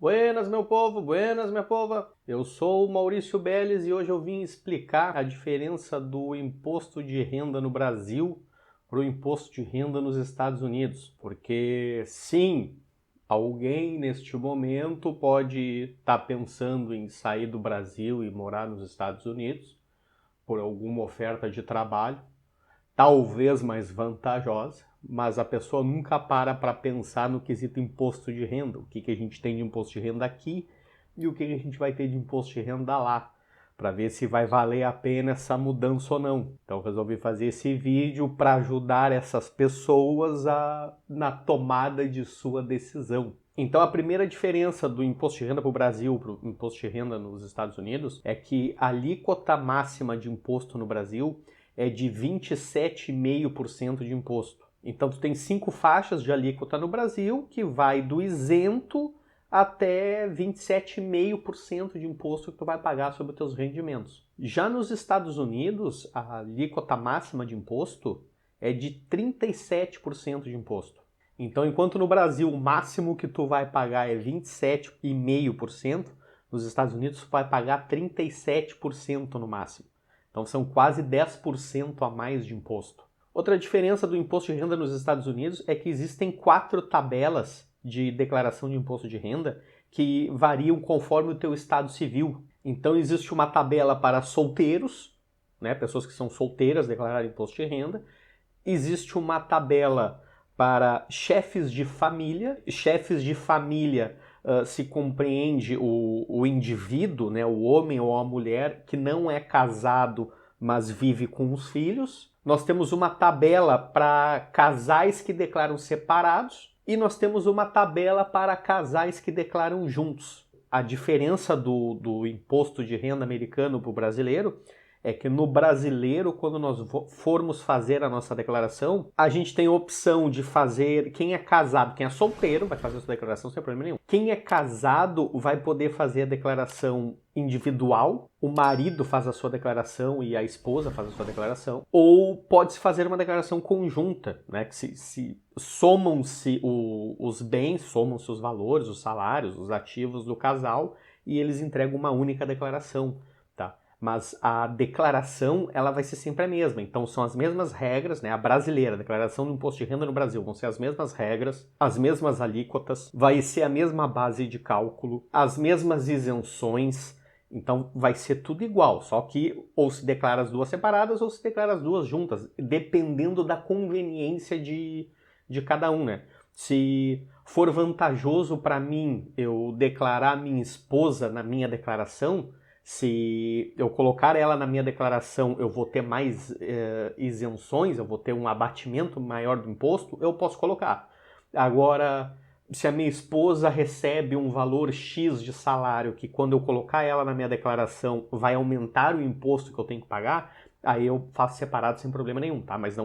Buenas, meu povo, buenas, minha pova. Eu sou o Maurício Belles e hoje eu vim explicar a diferença do imposto de renda no Brasil para o imposto de renda nos Estados Unidos. Porque, sim, alguém neste momento pode estar pensando em sair do Brasil e morar nos Estados Unidos por alguma oferta de trabalho, talvez mais vantajosa, mas a pessoa nunca para pensar no quesito imposto de renda, o que a gente tem de imposto de renda aqui e o que a gente vai ter de imposto de renda lá, para ver se vai valer a pena essa mudança ou não. Então resolvi fazer esse vídeo para ajudar essas pessoas na tomada de sua decisão. Então a primeira diferença do imposto de renda para o Brasil para o imposto de renda nos Estados Unidos é que a alíquota máxima de imposto no Brasil é de 27,5% de imposto. Então tu tem 5 faixas de alíquota no Brasil, que vai do isento até 27,5% de imposto que tu vai pagar sobre os teus rendimentos. Já nos Estados Unidos, a alíquota máxima de imposto é de 37% de imposto. Então, enquanto no Brasil o máximo que tu vai pagar é 27,5%, nos Estados Unidos tu vai pagar 37% no máximo. Então são quase 10% a mais de imposto. Outra diferença do imposto de renda nos Estados Unidos é que existem 4 tabelas de declaração de imposto de renda que variam conforme o teu estado civil. Então existe uma tabela para solteiros, né, pessoas que são solteiras declararem imposto de renda. Existe uma tabela para chefes de família. Chefes de família se compreende o indivíduo, né, o homem ou a mulher que não é casado, mas vive com os filhos. Nós temos uma tabela para casais que declaram separados e nós temos uma tabela para casais que declaram juntos. A diferença do imposto de renda americano para o brasileiro é que no brasileiro, quando nós formos fazer a nossa declaração, a gente tem a opção de fazer, quem é casado, quem é solteiro vai fazer a sua declaração sem problema nenhum. Quem é casado vai poder fazer a declaração individual, o marido faz a sua declaração e a esposa faz a sua declaração, ou pode-se fazer uma declaração conjunta, né, que se somam-se os bens, somam-se os valores, os salários, os ativos do casal e eles entregam uma única declaração. Mas a declaração ela vai ser sempre a mesma. Então são as mesmas regras, né? A brasileira, a declaração do imposto de renda no Brasil, vão ser as mesmas regras, as mesmas alíquotas, vai ser a mesma base de cálculo, as mesmas isenções. Então vai ser tudo igual, só que ou se declara as duas separadas ou se declara as duas juntas, dependendo da conveniência de cada um, né? Se for vantajoso para mim eu declarar minha esposa na minha declaração, se eu colocar ela na minha declaração, eu vou ter mais isenções, eu vou ter um abatimento maior do imposto, eu posso colocar. Agora, se a minha esposa recebe um valor X de salário, que quando eu colocar ela na minha declaração vai aumentar o imposto que eu tenho que pagar, aí eu faço separado sem problema nenhum, tá? Mas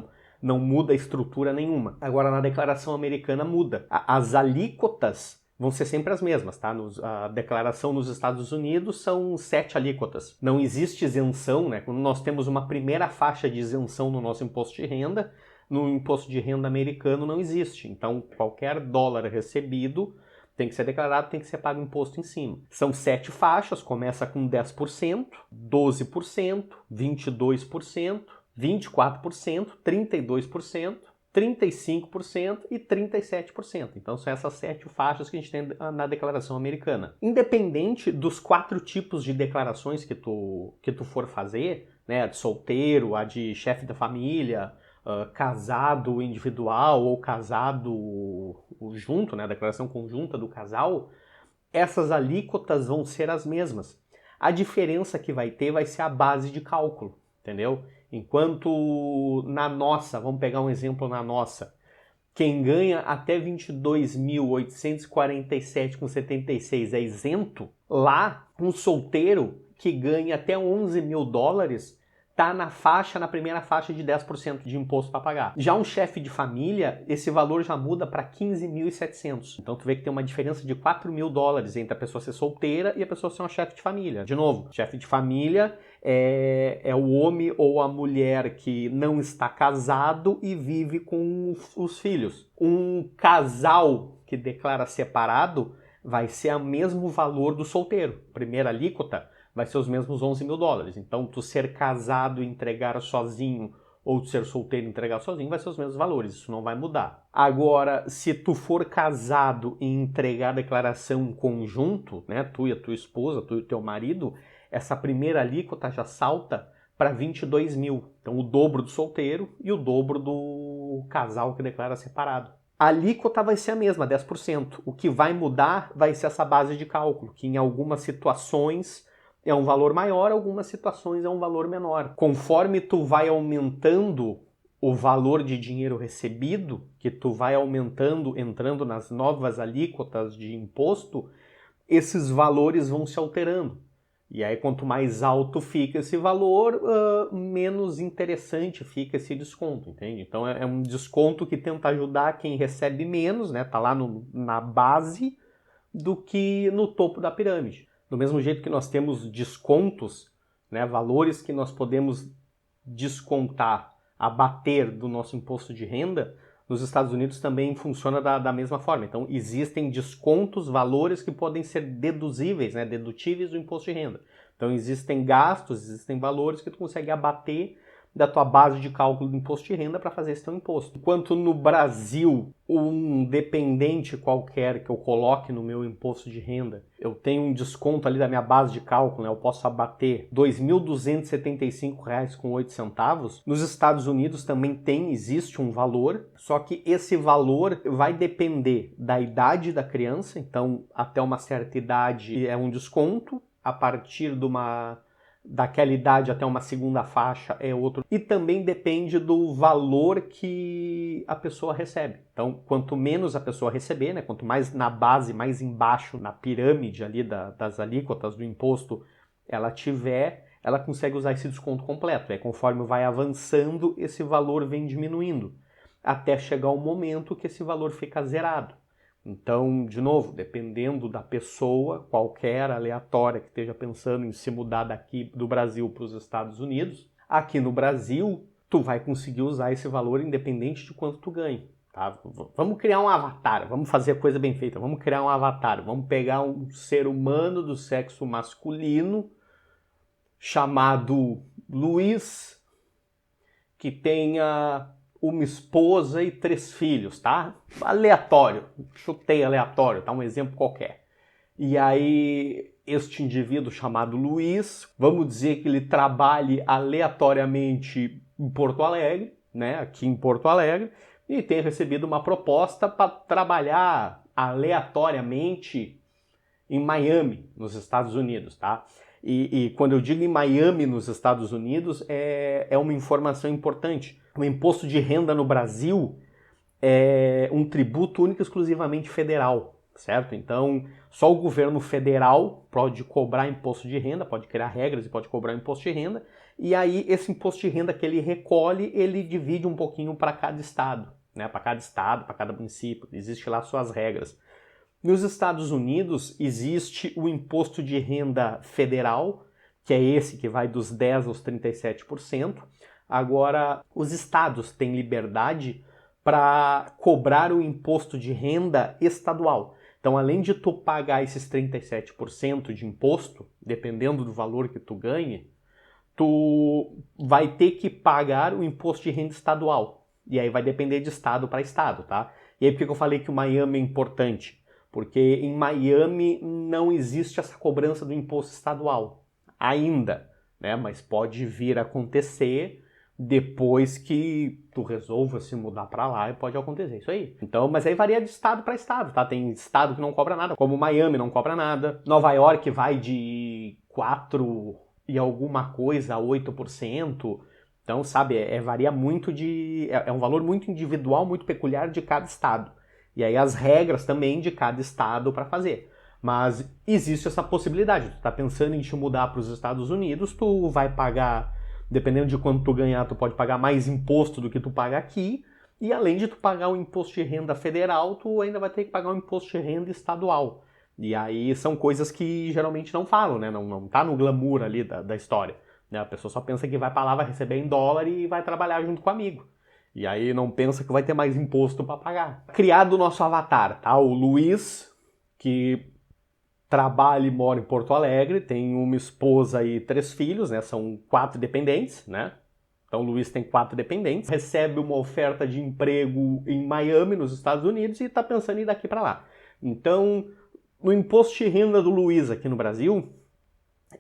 não muda a estrutura nenhuma. Agora, na declaração americana muda. As alíquotas vão ser sempre as mesmas, tá? A declaração nos Estados Unidos são 7 alíquotas. Não existe isenção, né? Quando nós temos uma primeira faixa de isenção no nosso imposto de renda, no imposto de renda americano não existe. Então, qualquer dólar recebido tem que ser declarado, tem que ser pago imposto em cima. São 7 faixas, começa com 10%, 12%, 22%, 24%, 32%, 35% e 37%. Então são essas 7 faixas que a gente tem na declaração americana. Independente dos 4 tipos de declarações que tu for fazer, né, a de solteiro, a de chefe da família, casado individual ou casado junto, né, a declaração conjunta do casal, essas alíquotas vão ser as mesmas. A diferença que vai ter vai ser a base de cálculo, entendeu? Enquanto na nossa, vamos pegar um exemplo na nossa, quem ganha até 22.847,76 é isento, lá um solteiro que ganha até 11 mil dólares está na primeira faixa de 10% de imposto para pagar. Já um chefe de família, esse valor já muda para 15.700. Então tu vê que tem uma diferença de 4 mil dólares entre a pessoa ser solteira e a pessoa ser uma chefe de família. De novo, chefe de família é o homem ou a mulher que não está casado e vive com os filhos. Um casal que declara separado vai ser o mesmo valor do solteiro. Primeira alíquota vai ser os mesmos 11 mil dólares. Então, tu ser casado e entregar sozinho ou tu ser solteiro e entregar sozinho vai ser os mesmos valores. Isso não vai mudar. Agora, se tu for casado e entregar a declaração em conjunto, né, tu e a tua esposa, tu e o teu marido, essa primeira alíquota já salta para 22 mil. Então, o dobro do solteiro e o dobro do casal que declara separado. A alíquota vai ser a mesma, 10%. O que vai mudar vai ser essa base de cálculo, que em algumas situações é um valor maior, em algumas situações é um valor menor. Conforme tu vai aumentando o valor de dinheiro recebido, que tu vai aumentando, entrando nas novas alíquotas de imposto, esses valores vão se alterando. E aí, quanto mais alto fica esse valor, menos interessante fica esse desconto, entende? Então, é um desconto que tenta ajudar quem recebe menos, né? Tá lá na base, do que no topo da pirâmide. Do mesmo jeito que nós temos descontos, né? Valores que nós podemos descontar, abater do nosso imposto de renda, nos Estados Unidos também funciona da mesma forma. Então, existem descontos, valores que podem ser deduzíveis, né, dedutíveis do imposto de renda. Então, existem gastos, existem valores que tu consegue abater da tua base de cálculo do imposto de renda para fazer esse teu imposto. Enquanto no Brasil, um dependente qualquer que eu coloque no meu imposto de renda, eu tenho um desconto ali da minha base de cálculo, né? Eu posso abater R$ 2.275,08. Nos Estados Unidos também existe um valor, só que esse valor vai depender da idade da criança, então até uma certa idade é um desconto, a partir daquela idade até uma segunda faixa é outro. E também depende do valor que a pessoa recebe. Então, quanto menos a pessoa receber, né, quanto mais na base, mais embaixo, na pirâmide ali das alíquotas do imposto ela tiver, ela consegue usar esse desconto completo. E conforme vai avançando, esse valor vem diminuindo, até chegar o momento que esse valor fica zerado. Então, de novo, dependendo da pessoa, qualquer aleatória que esteja pensando em se mudar daqui do Brasil para os Estados Unidos, aqui no Brasil, tu vai conseguir usar esse valor independente de quanto tu ganha. Tá? Vamos criar um avatar, vamos fazer a coisa bem feita, vamos criar um avatar, vamos pegar um ser humano do sexo masculino chamado Luiz, que tenha uma esposa e 3 filhos, tá? Aleatório, chutei aleatório, tá? Um exemplo qualquer. E aí, este indivíduo chamado Luiz, vamos dizer que ele trabalhe aleatoriamente em Porto Alegre, né? Aqui em Porto Alegre, e tenha recebido uma proposta para trabalhar aleatoriamente em Miami, nos Estados Unidos, tá? E quando eu digo em Miami, nos Estados Unidos, é uma informação importante. O imposto de renda no Brasil é um tributo único e exclusivamente federal, certo? Então, só o governo federal pode cobrar imposto de renda, pode criar regras e pode cobrar imposto de renda, e aí esse imposto de renda que ele recolhe, ele divide um pouquinho para cada estado, né? Para cada município, existe lá suas regras. Nos Estados Unidos existe o imposto de renda federal, que é esse que vai dos 10% aos 37%. Agora, os estados têm liberdade para cobrar o imposto de renda estadual. Então, além de tu pagar esses 37% de imposto, dependendo do valor que tu ganhe, tu vai ter que pagar o imposto de renda estadual. E aí vai depender de estado para estado, tá? E aí por que eu falei que o Miami é importante? Porque em Miami não existe essa cobrança do imposto estadual ainda, né? Mas pode vir a acontecer depois que tu resolva se mudar para lá e pode acontecer isso aí. Então, mas aí varia de estado para estado, tá? Tem estado que não cobra nada, como Miami não cobra nada. Nova York vai de 4 e alguma coisa a 8%. Então, sabe, varia muito é um valor muito individual, muito peculiar de cada estado. E aí as regras também de cada estado para fazer. Mas existe essa possibilidade. Tu tá pensando em te mudar para os Estados Unidos, tu vai pagar, dependendo de quanto tu ganhar, tu pode pagar mais imposto do que tu paga aqui. E além de tu pagar o imposto de renda federal, tu ainda vai ter que pagar o imposto de renda estadual. E aí são coisas que geralmente não falam, né? Não tá no glamour ali da história. Né? A pessoa só pensa que vai para lá, vai receber em dólar e vai trabalhar junto com o amigo. E aí não pensa que vai ter mais imposto para pagar. Criado o nosso avatar, tá? O Luiz, que trabalha e mora em Porto Alegre, tem uma esposa e 3 filhos, né? São 4 dependentes, né? Então o Luiz tem 4 dependentes, recebe uma oferta de emprego em Miami, nos Estados Unidos, e está pensando em ir daqui para lá. Então, no imposto de renda do Luiz aqui no Brasil,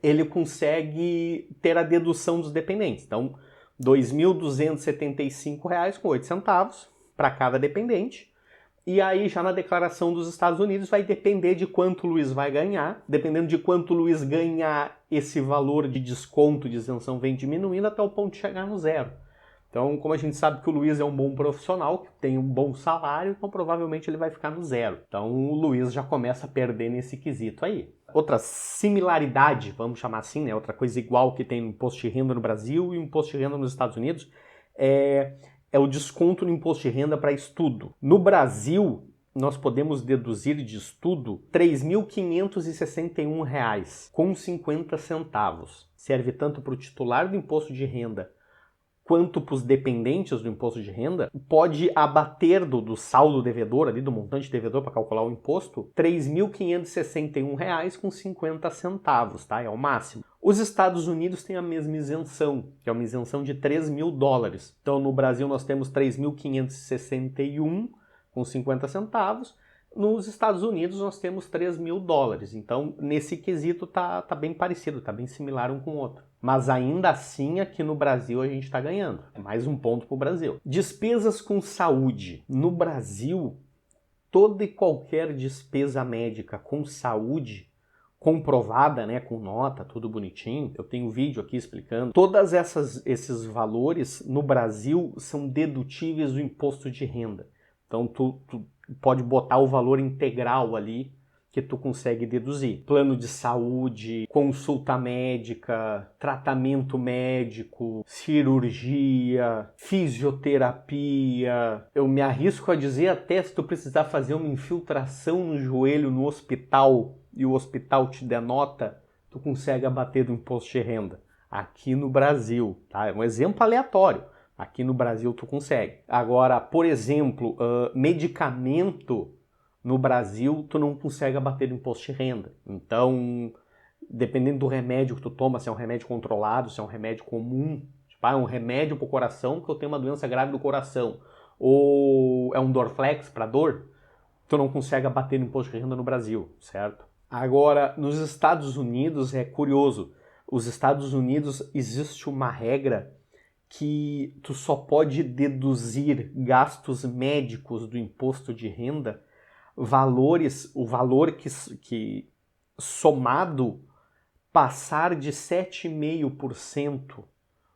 ele consegue ter a dedução dos dependentes. Então, R$ 2.275,08 para cada dependente. E aí, já na declaração dos Estados Unidos, vai depender de quanto o Luiz vai ganhar. Dependendo de quanto o Luiz ganhar, esse valor de desconto, de isenção, vem diminuindo até o ponto de chegar no zero. Então, como a gente sabe que o Luiz é um bom profissional, que tem um bom salário, então provavelmente ele vai ficar no zero. Então, o Luiz já começa a perder nesse quesito aí. Outra similaridade, vamos chamar assim, né? Outra coisa igual que tem no imposto de renda no Brasil e o imposto de renda nos Estados Unidos é o desconto no imposto de renda para estudo. No Brasil, nós podemos deduzir de estudo R$ 3.561,50. Serve tanto para o titular do imposto de renda quanto para os dependentes do imposto de renda. Pode abater do saldo devedor, ali do montante devedor para calcular o imposto, R$ 3.561,50, tá? É o máximo. Os Estados Unidos têm a mesma isenção, que é uma isenção de $3.000. Então, no Brasil, nós temos 3.561,50. Nos Estados Unidos, nós temos $3.000. Então, nesse quesito, tá bem parecido, tá bem similar um com o outro. Mas ainda assim, aqui no Brasil, a gente está ganhando. É mais um ponto para o Brasil. Despesas com saúde. No Brasil, toda e qualquer despesa médica com saúde, comprovada, né, com nota, tudo bonitinho. Eu tenho um vídeo aqui explicando. Todos esses valores no Brasil são dedutíveis do imposto de renda. Então, tu pode botar o valor integral ali que tu consegue deduzir. Plano de saúde, consulta médica, tratamento médico, cirurgia, fisioterapia. Eu me arrisco a dizer até se tu precisar fazer uma infiltração no joelho no hospital e o hospital te denota, tu consegue abater do imposto de renda. Aqui no Brasil, tá? É um exemplo aleatório. Aqui no Brasil tu consegue. Agora, por exemplo, medicamento no Brasil tu não consegue abater do imposto de renda. Então, dependendo do remédio que tu toma, se é um remédio controlado, se é um remédio comum, tipo, é um remédio para o coração porque eu tenho uma doença grave do coração, ou é um Dorflex para dor, tu não consegue abater do imposto de renda no Brasil, certo? Agora, nos Estados Unidos é curioso. Os Estados Unidos existe uma regra que tu só pode deduzir gastos médicos do imposto de renda, o valor que somado passar de 7,5%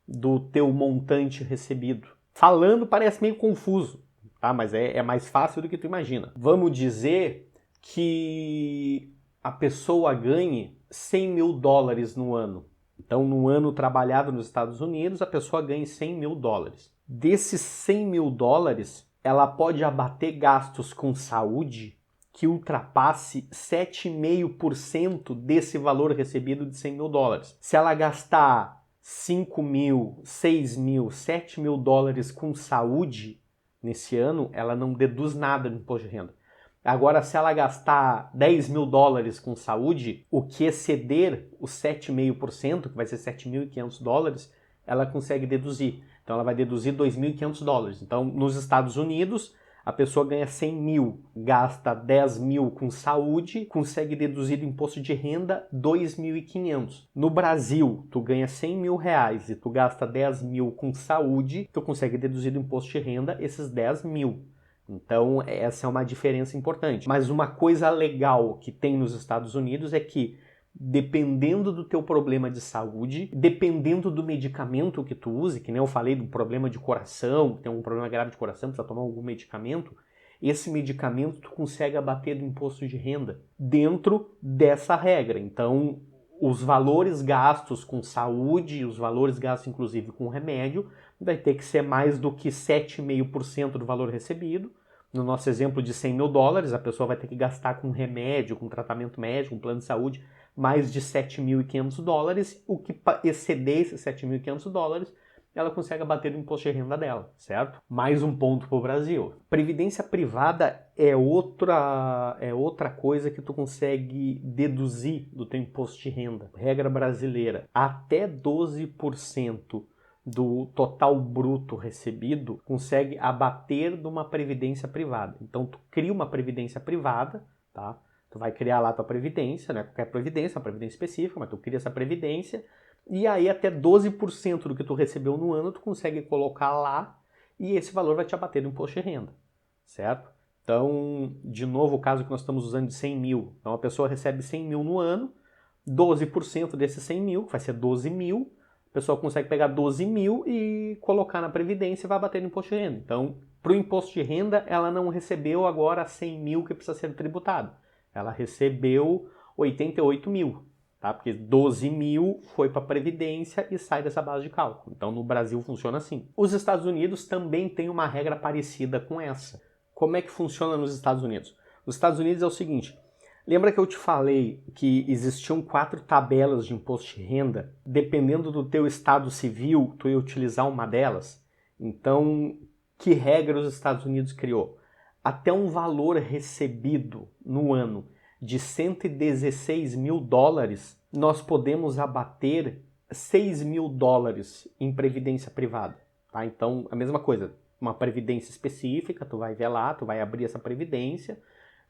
do teu montante recebido. Falando parece meio confuso, tá? Mas é mais fácil do que tu imagina. Vamos dizer que a pessoa ganhe $100.000 no ano. Então, no ano trabalhado nos Estados Unidos, a pessoa ganha $100.000. Desses $100.000, ela pode abater gastos com saúde que ultrapasse 7,5% desse valor recebido de $100.000. Se ela gastar $5.000, $6.000, $7.000 com saúde nesse ano, ela não deduz nada do imposto de renda. Agora, se ela gastar $10.000 com saúde, o que exceder os 7,5%, que vai ser $7.500, ela consegue deduzir. Então, ela vai deduzir $2.500. Então, nos Estados Unidos, a pessoa ganha 100.000, gasta 10.000 com saúde, consegue deduzir do imposto de renda 2.500. No Brasil, tu ganha R$100.000 e tu gasta 10.000 com saúde, tu consegue deduzir do imposto de renda esses 10.000. Então, essa é uma diferença importante. Mas uma coisa legal que tem nos Estados Unidos é que, dependendo do teu problema de saúde, dependendo do medicamento que tu use, que nem eu falei do problema de coração, tem um problema grave de coração, precisa tomar algum medicamento, esse medicamento tu consegue abater do imposto de renda dentro dessa regra. Então, os valores gastos com saúde, os valores gastos inclusive com remédio, vai ter que ser mais do que 7,5% do valor recebido. No nosso exemplo de $100.000, a pessoa vai ter que gastar com remédio, com tratamento médico, com plano de saúde, mais de $7.500. O que exceder esses $7.500, ela consegue abater o imposto de renda dela, certo? Mais um ponto para o Brasil. Previdência privada é outra coisa que tu consegue deduzir do teu imposto de renda. Regra brasileira, até 12% do total bruto recebido consegue abater de uma previdência privada. Então tu cria uma previdência privada, tá? Tu vai criar lá a tua previdência, né? Qualquer previdência, uma previdência específica, mas tu cria essa previdência e aí até 12% do que tu recebeu no ano tu consegue colocar lá e esse valor vai te abater do imposto de renda, certo? Então, de novo, o caso que nós estamos usando de 100 mil. Então a pessoa recebe 100 mil no ano, 12% desses 100 mil, que vai ser 12 mil, a pessoa consegue pegar 12 mil e colocar na previdência e vai bater no imposto de renda. Então, para o imposto de renda, ela não recebeu agora 100 mil que precisa ser tributado. Ela recebeu 88 mil, tá? Porque 12 mil foi para a Previdência e sai dessa base de cálculo. Então, no Brasil funciona assim. Os Estados Unidos também tem uma regra parecida com essa. Como é que funciona nos Estados Unidos? Nos Estados Unidos é o seguinte, lembra que eu te falei que existiam 4 tabelas de imposto de renda? Dependendo do teu estado civil, tu ia utilizar uma delas? Então, que regra os Estados Unidos criou? Até um valor recebido no ano de 116 mil dólares, nós podemos abater 6 mil dólares em previdência privada. Tá? Então, a mesma coisa, uma previdência específica, tu vai ver lá, tu vai abrir essa previdência,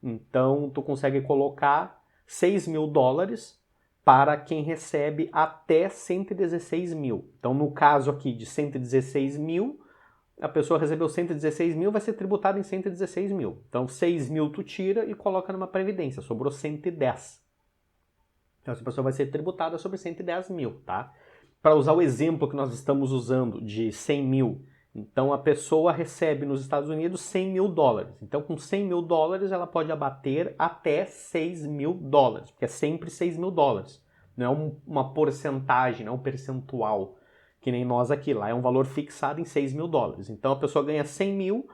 então tu consegue colocar 6 mil dólares para quem recebe até 116 mil. Então, no caso aqui de 116 mil, a pessoa recebeu 116 mil, vai ser tributada em 116 mil. Então, 6 mil tu tira e coloca numa previdência, sobrou 110. Então, essa pessoa vai ser tributada sobre 110 mil, tá? Para usar o exemplo que nós estamos usando de 100 mil, então a pessoa recebe nos Estados Unidos 100 mil dólares. Então, com 100 mil dólares, ela pode abater até 6 mil dólares, porque é sempre 6 mil dólares. Não é uma porcentagem, não é um percentual, que nem nós aqui, lá é um valor fixado em 6 mil dólares. Então a pessoa ganha 100 mil,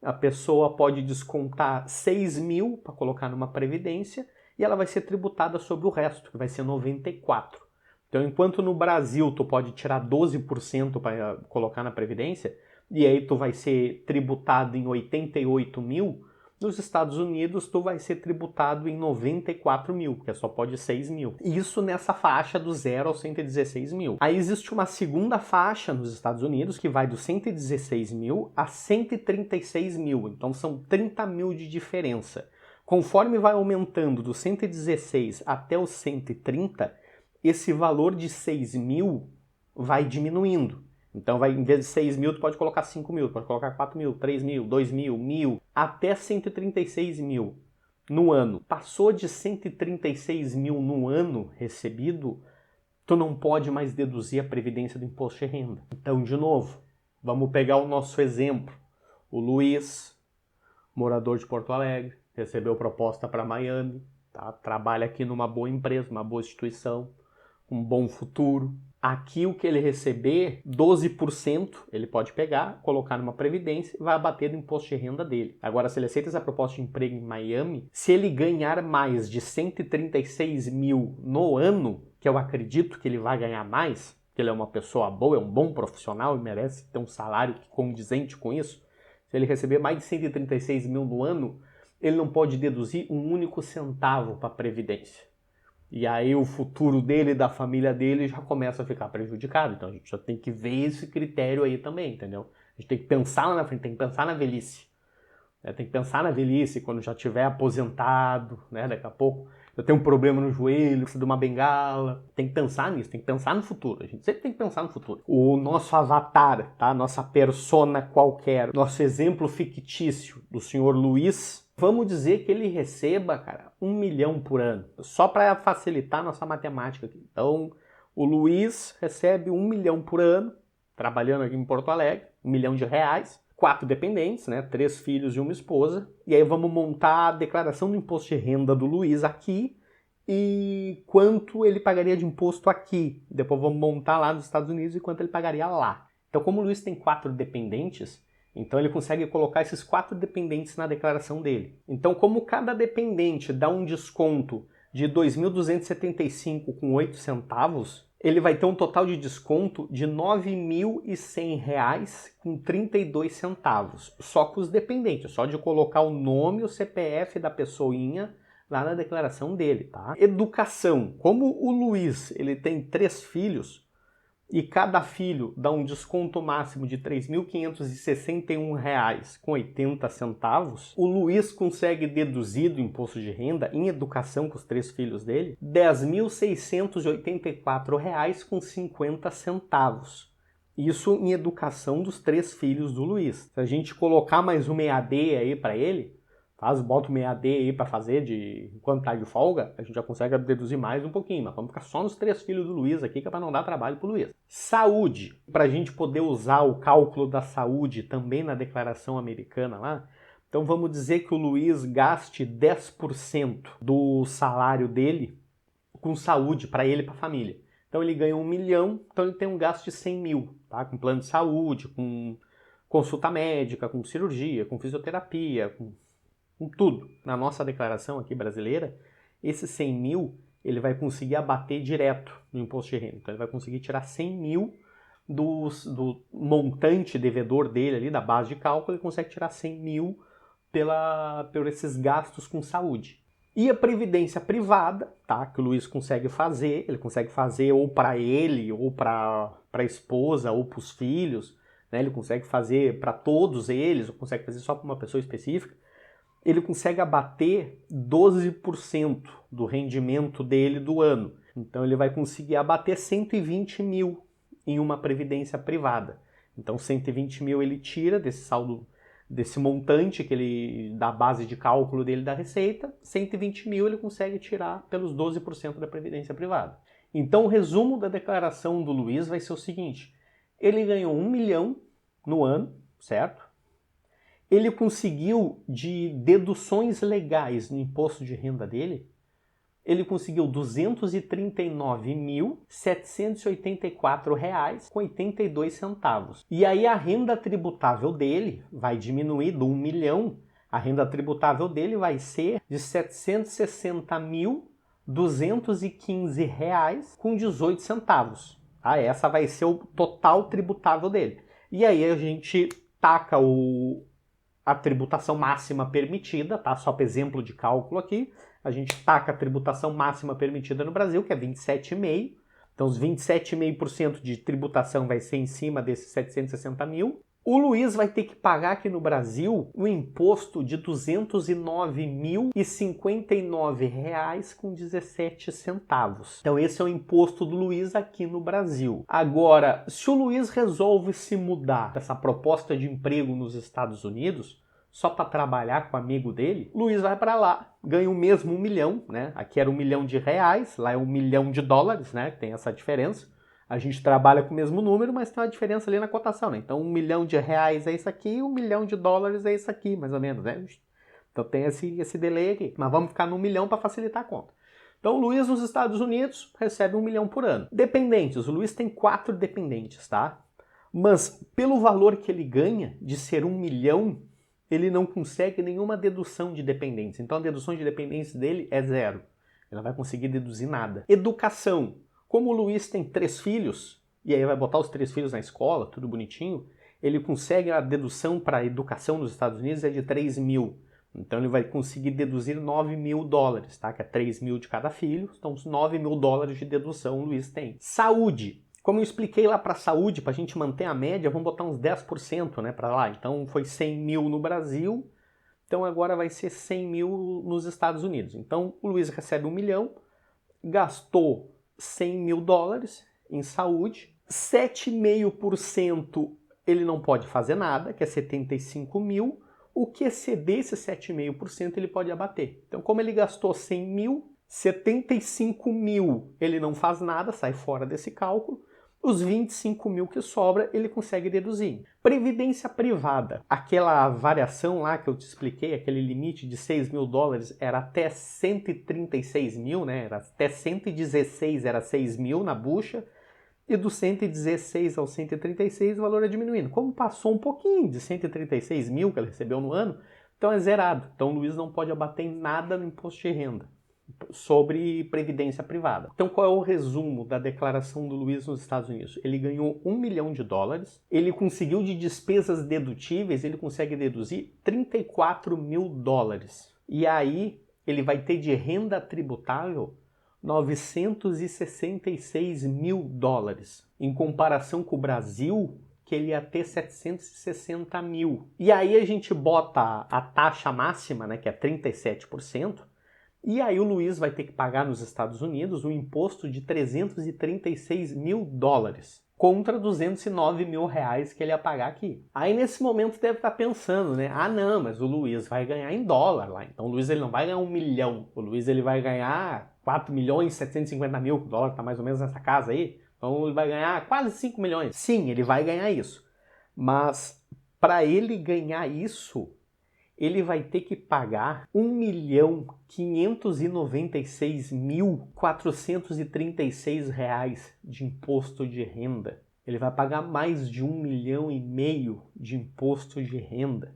a pessoa pode descontar 6 mil para colocar numa previdência e ela vai ser tributada sobre o resto, que vai ser 94. Então enquanto no Brasil tu pode tirar 12% para colocar na previdência, e aí tu vai ser tributado em 88 mil, nos Estados Unidos tu vai ser tributado em 94 mil, porque só pode 6 mil. Isso nessa faixa do 0 aos 116 mil. Aí existe uma segunda faixa nos Estados Unidos que vai do 116 mil a 136 mil. Então são 30 mil de diferença. Conforme vai aumentando do 116 até o 130, esse valor de 6 mil vai diminuindo. Então, em vez de 6 mil, tu pode colocar 5 mil, pode colocar 4 mil, 3 mil, 2 mil, 1.000, até 136 mil no ano. Passou de 136 mil no ano recebido, tu não pode mais deduzir a previdência do imposto de renda. Então, de novo, vamos pegar o nosso exemplo. O Luiz, morador de Porto Alegre, recebeu proposta para Miami, tá? Trabalha aqui numa boa empresa, uma boa instituição, um bom futuro. Aqui o que ele receber, 12% ele pode pegar, colocar numa previdência e vai abater do imposto de renda dele. Agora, se ele aceita essa proposta de emprego em Miami, se ele ganhar mais de 136 mil no ano, que eu acredito que ele vai ganhar mais, que ele é uma pessoa boa, é um bom profissional e merece ter um salário condizente com isso, se ele receber mais de 136 mil no ano, ele não pode deduzir um único centavo para a previdência. E aí o futuro dele e da família dele já começa a ficar prejudicado. Então a gente já tem que ver esse critério aí também, entendeu? A gente tem que pensar lá na frente, tem que pensar na velhice. Tem que pensar na velhice quando já estiver aposentado, né? Daqui a pouco eu tenho um problema no joelho, precisa de uma bengala. Tem que pensar nisso, tem que pensar no futuro. A gente sempre tem que pensar no futuro. O nosso avatar, tá? Nossa persona qualquer, nosso exemplo fictício do senhor Luiz, vamos dizer que ele receba, cara, 1 milhão por ano. Só para facilitar nossa matemática aqui. Então, o Luiz recebe 1 milhão por ano, trabalhando aqui em Porto Alegre, 1 milhão de reais. 4 dependentes, né? 3 filhos e uma esposa. E aí vamos montar a declaração do imposto de renda do Luiz aqui e quanto ele pagaria de imposto aqui. Depois vamos montar lá nos Estados Unidos e quanto ele pagaria lá. Então, como o Luiz tem 4 dependentes, então ele consegue colocar esses 4 dependentes na declaração dele. Então, como cada dependente dá um desconto de 2.275 com 8 centavos, ele vai ter um total de desconto de R$ 9.100,32, só com os dependentes, só de colocar o nome e o CPF da pessoinha lá na declaração dele, tá? Educação. Como o Luiz, ele tem 3 filhos, e cada filho dá um desconto máximo de R$ 3.561,80, o Luiz consegue deduzir do imposto de renda em educação com os 3 filhos dele R$ 10.684,50. Isso em educação dos 3 filhos do Luiz. Se a gente colocar mais uma EAD aí para ele, bota uma EAD aí para fazer enquanto tá de folga, a gente já consegue deduzir mais um pouquinho, mas vamos ficar só nos 3 filhos do Luiz aqui, que é para não dar trabalho pro Luiz. Saúde, para a gente poder usar o cálculo da saúde também na declaração americana lá, então vamos dizer que o Luiz gaste 10% do salário dele com saúde para ele e para a família. Então ele ganha 1 milhão, então ele tem um gasto de 100 mil, tá? Com plano de saúde, com consulta médica, com cirurgia, com fisioterapia, com tudo. Na nossa declaração aqui brasileira, esse 100 mil ele vai conseguir abater direto no imposto de renda. Então ele vai conseguir tirar 100 mil do montante devedor dele ali, da base de cálculo, ele consegue tirar 100 mil por esses gastos com saúde. E a previdência privada, tá, que o Luiz consegue fazer, ele consegue fazer ou para ele, ou para a esposa, ou para os filhos, né, ele consegue fazer para todos eles, ou consegue fazer só para uma pessoa específica, ele consegue abater 12% do rendimento dele do ano. Então ele vai conseguir abater 120 mil em uma previdência privada. Então 120 mil ele tira desse saldo, desse montante que ele da base de cálculo dele da receita, 120 mil ele consegue tirar pelos 12% da previdência privada. Então o resumo da declaração do Luiz vai ser o seguinte: ele ganhou 1 milhão no ano, certo? Ele conseguiu, de deduções legais no imposto de renda dele, ele conseguiu R$ 239.784,82. E aí a renda tributável dele vai diminuir do 1 milhão, a renda tributável dele vai ser de R$ 760.215,18. Essa vai ser o total tributável dele. E aí a gente taca a tributação máxima permitida, tá? Só para exemplo de cálculo aqui, a gente taca a tributação máxima permitida no Brasil, que é 27,5%. Então, os 27,5% de tributação vai ser em cima desses 760 mil. O Luiz vai ter que pagar aqui no Brasil o imposto de R$ 209.059,17. Então, esse é o imposto do Luiz aqui no Brasil. Agora, se o Luiz resolve se mudar dessa proposta de emprego nos Estados Unidos, só para trabalhar com o amigo dele, Luiz vai para lá, ganha o mesmo 1 milhão, né? Aqui era R$ 1 milhão, lá é $1 milhão, né? Tem essa diferença. A gente trabalha com o mesmo número, mas tem uma diferença ali na cotação, né? Então, R$ 1 milhão é isso aqui, $1 milhão é isso aqui, mais ou menos, né? Então tem esse delay aqui. Mas vamos ficar no 1 milhão para facilitar a conta. Então, o Luiz nos Estados Unidos recebe 1 milhão por ano. Dependentes, o Luiz tem 4 dependentes, tá? Mas pelo valor que ele ganha de ser 1 milhão, ele não consegue nenhuma dedução de dependentes. Então, a dedução de dependentes dele é 0. Ele não vai conseguir deduzir nada. Educação. Como o Luiz tem 3 filhos, e aí vai botar os 3 filhos na escola, tudo bonitinho, ele consegue a dedução para a educação nos Estados Unidos é de 3 mil. Então ele vai conseguir deduzir $9 mil, tá? Que é 3 mil de cada filho, então os $9 mil de dedução o Luiz tem. Saúde. Como eu expliquei lá para a saúde, para a gente manter a média, vamos botar uns 10%, né, para lá. Então foi 100 mil no Brasil, então agora vai ser 100 mil nos Estados Unidos. Então o Luiz recebe 1 milhão, gastou $100 mil em saúde, 7,5% ele não pode fazer nada, que é 75 mil, o que exceder esse 7,5% ele pode abater. Então, como ele gastou 100 mil, 75 mil ele não faz nada, sai fora desse cálculo, os 25 mil que sobra ele consegue deduzir. Previdência privada, aquela variação lá que eu te expliquei, aquele limite de $6 mil era até 136 mil, né? Era até 116 era 6 mil na bucha, e do 116 ao 136 o valor é diminuindo. Como passou um pouquinho de 136 mil que ele recebeu no ano, então é zerado. Então o Luiz não pode abater em nada no imposto de renda. sobre previdência privada. Então, qual é o resumo da declaração do Luiz nos Estados Unidos? Ele ganhou $1 milhão, ele conseguiu de despesas dedutíveis, ele consegue deduzir $34 mil. E aí, ele vai ter de renda tributável $966 mil, em comparação com o Brasil, que ele ia ter 760 mil. E aí a gente bota a taxa máxima, né, que é 37%, e aí o Luiz vai ter que pagar nos Estados Unidos um imposto de $336 mil, contra $209 mil que ele ia pagar aqui. Aí nesse momento deve estar pensando, né? Ah não, mas o Luiz vai ganhar em dólar lá. Então o Luiz ele não vai ganhar $1 milhão. O Luiz ele vai ganhar 4 milhões 750 mil, o dólar tá mais ou menos nessa casa aí. Então ele vai ganhar quase 5 milhões. Sim, ele vai ganhar isso. Mas para ele ganhar isso, ele vai ter que pagar R$1.596.436 de imposto de renda. Ele vai pagar mais de 1,5 milhão de imposto de renda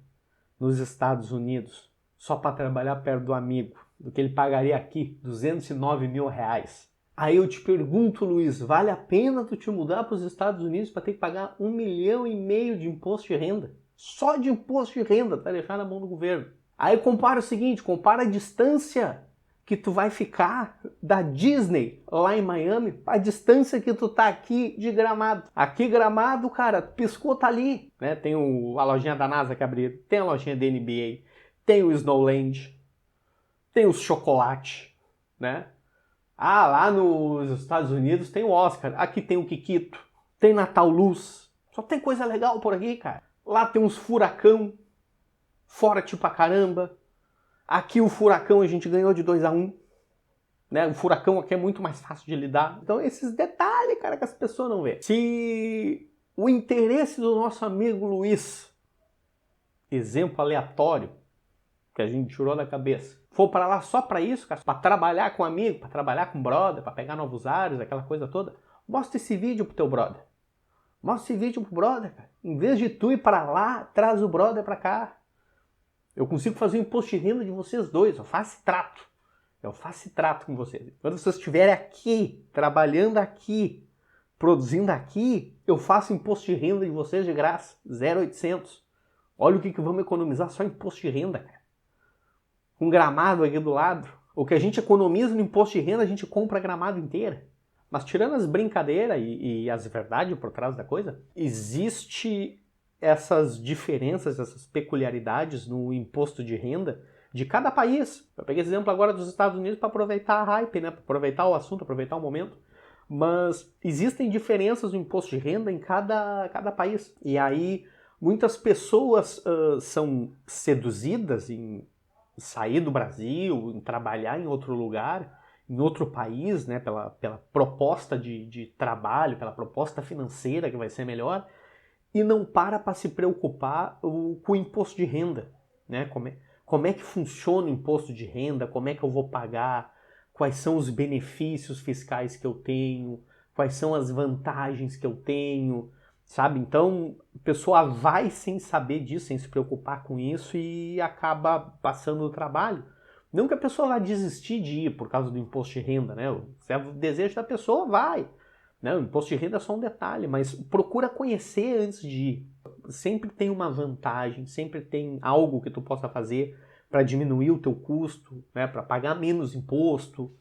nos Estados Unidos, só para trabalhar perto do amigo, do que ele pagaria aqui, R$209 mil. Aí eu te pergunto, Luiz, vale a pena tu te mudar para os Estados Unidos para ter que pagar 1,5 milhão de imposto de renda? Só de imposto de renda, tá deixar na mão do governo. Aí compara o seguinte, compara a distância que tu vai ficar da Disney lá em Miami, a distância que tu tá aqui de Gramado. Aqui Gramado, cara, piscou, tá ali, né? Tem a lojinha da NASA que abriu, tem a lojinha da NBA, tem o Snowland, tem os chocolates, né? Ah, lá nos Estados Unidos tem o Oscar, aqui tem o Kikito, tem Natal Luz, só tem coisa legal por aqui, cara. Lá tem uns furacão, forte pra caramba. Aqui o furacão a gente ganhou de 2-1, né? O furacão aqui é muito mais fácil de lidar. Então esses detalhes, cara, que as pessoas não vê. Se o interesse do nosso amigo Luiz, exemplo aleatório, que a gente tirou da cabeça, for para lá só para isso, cara, para trabalhar com amigo, para trabalhar com brother, para pegar novos ares, aquela coisa toda, mostra esse vídeo pro teu brother. Mostra esse vídeo pro brother, cara. Em vez de tu ir para lá, traz o brother para cá. Eu consigo fazer o imposto de renda de vocês dois, eu faço trato. Eu faço trato com vocês. Quando vocês estiverem aqui, trabalhando aqui, produzindo aqui, eu faço imposto de renda de vocês de graça, 0,800. Olha o que vamos economizar só em imposto de renda, cara. Um Gramado aqui do lado. O que a gente economiza no imposto de renda, a gente compra a Gramado inteira. Mas tirando as brincadeiras e as verdades por trás da coisa, existe essas diferenças, essas peculiaridades no imposto de renda de cada país. Eu peguei esse exemplo agora dos Estados Unidos para aproveitar a hype, né? Para aproveitar o assunto, aproveitar o momento. Mas existem diferenças no imposto de renda em cada país. E aí muitas pessoas são seduzidas em sair do Brasil, em trabalhar em outro lugar, em outro país, né, pela proposta de trabalho, pela proposta financeira que vai ser melhor, e não para se preocupar com o imposto de renda, né? Como é que funciona o imposto de renda, como é que eu vou pagar, quais são os benefícios fiscais que eu tenho, quais são as vantagens que eu tenho, sabe? Então, a pessoa vai sem saber disso, sem se preocupar com isso e acaba passando o trabalho. Não que a pessoa vá desistir de ir por causa do imposto de renda, né? Se é o desejo da pessoa, vai. Né? O imposto de renda é só um detalhe, mas procura conhecer antes de ir. Sempre tem uma vantagem, sempre tem algo que tu possa fazer para diminuir o teu custo, né? Para pagar menos imposto,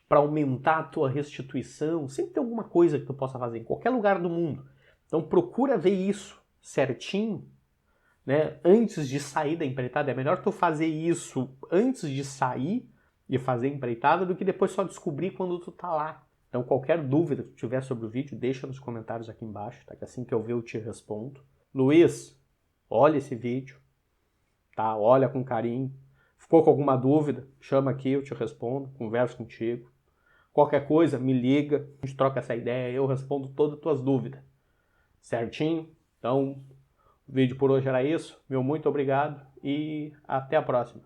para aumentar a tua restituição. Sempre tem alguma coisa que tu possa fazer em qualquer lugar do mundo. Então procura ver isso certinho, né? Antes de sair da empreitada. É melhor tu fazer isso antes de sair e fazer a empreitada do que depois só descobrir quando tu tá lá. Então qualquer dúvida que tu tiver sobre o vídeo, deixa nos comentários aqui embaixo, tá? Que assim que eu ver eu te respondo. Luiz, olha esse vídeo, tá? Olha com carinho. Ficou com alguma dúvida? Chama aqui, eu te respondo, converso contigo. Qualquer coisa, me liga, a gente troca essa ideia, eu respondo todas as tuas dúvidas. Certinho? Então, o vídeo por hoje era isso. Meu muito obrigado e até a próxima.